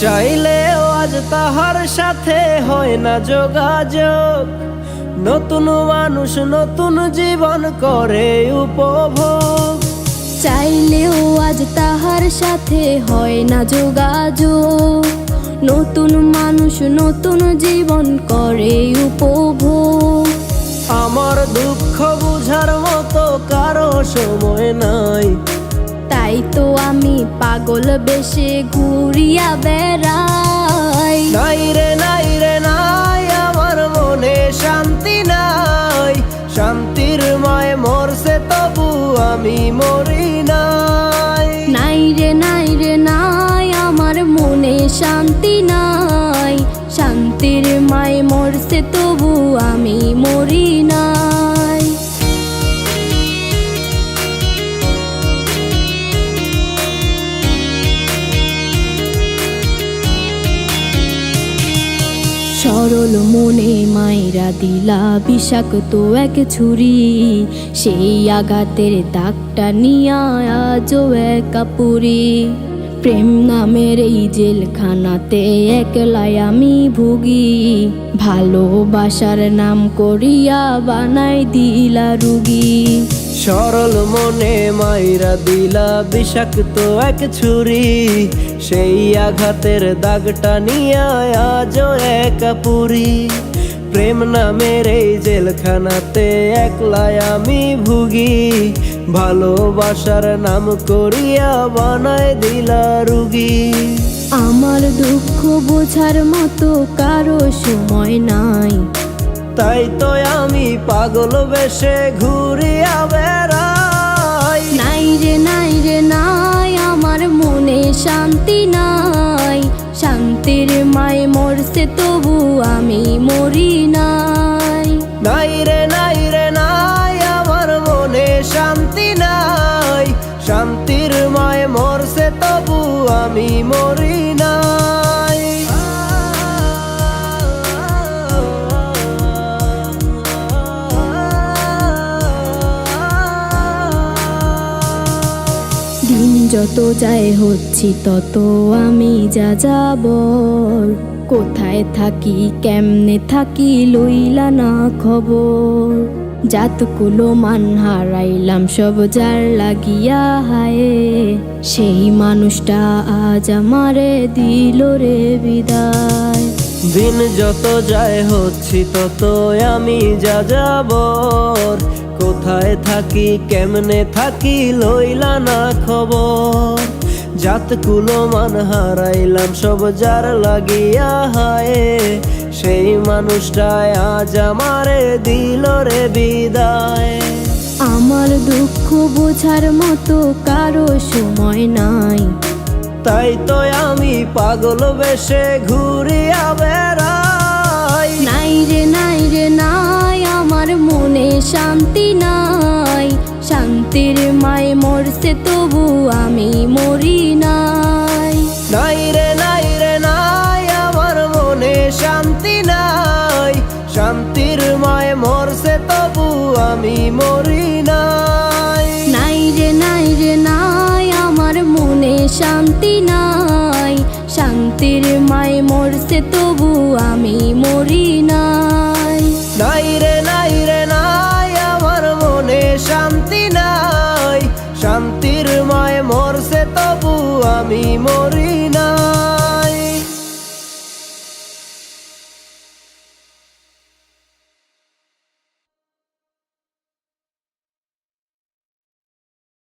চাইলেও আজ তাহার সাথে হয় না যোগাযোগ। নতুন মানুষ নতুন জীবন করে উপভোগ। চাইলেও আজ তাহার সাথে হয় না যোগাযোগ। নতুন মানুষ নতুন জীবন করে উপভোগ। আমার দুঃখ বুঝার মতো কারো সময় নাই, তাই তো আমি পাগল বেশে ঘুরিয়া বেড়াই। নাই রে নাই রে নাই, আমার মনে শান্তি নাই। শান্তির মায় মরছে তবু আমি মরি নাই। নাই রে নাই রে নাই, আমার মনে শান্তি নাই। শান্তির মায় মরছে তবু আমি মরি নাই। সরল মনে মায়েরা দিলা বিষাক্ত এক ছুরি। সেই আঘাতের দাগটা নিয়া আজও একা পুরি। প্রেম নামের এই জেলখানাতে একলাই আমি ভুগি। ভালোবাসার নাম করিয়া বানাই দিলা রুগী। সরল মনে মাইরা দিলা বিষাক্ত এক ছুরি। সেই আঘাতের দাগটা নিয়া আজও একা পুরি। প্রেম নামের এই জেলখানাতে একলাই আমি ভুগি। ভালোবাসার নাম করিয়া বানায় দিলা রুগী। আমার দুঃখ বোঝার মতো কারো সময় নাই, তাই তো আমি পাগল বেশে ঘুরিয়া বেড়াই। নাই রে নাই রে নাই, আমার মনে শান্তি নাই। শান্তির মায় মরছে তবু আমি মরি নাই। নাই রে নাই রে নাই, আমার মনে শান্তি নাই। শান্তির মায় মরছে তবু আমি মরি নাই। দিন যত যায় হচ্ছি তত আমি যা যাবর। কোথায় থাকি কেমনে থাকি লইলা না খবর। জাতকুলো মান হারাইলাম সব যার লাগিয়া হায়। সেই মানুষটা আজ আমারে দিল রে বিদায়। দিন যত যায় হচ্ছি তত আমি যা যাবর। কোথায় থাকি কেমনে থাকি লইলা না খবর। জাতকুলো মান হারাইলাম সব যার লাগিয়া হায়। সেই মানুষটাই আজ আমারে দিল রে বিদায়। আমার দুঃখ বোঝার মতো কারো সময় নাই, তাই তো আমি পাগল বেশে ঘুরিয়া বেড়াই। নাই রে নাই রে নাই, আমার মনে শান্তি নাই। শান্তির মায় মরছে তবু আমি মরি নাই। নাই রে নাই রে নাই, আমার মনে শান্তি নাই। শান্তির মায় মরছে তবু আমি মরি নাই। নাই রে নাই রে নাই, আমার মনে শান্তি নাই। শান্তির মায় মরছে তবু আমি মরি নাই। নাই রে নাই রে নাই, আমার মনে শান্তি নাই। শান্তির মায় মরছে তবু আমি মরি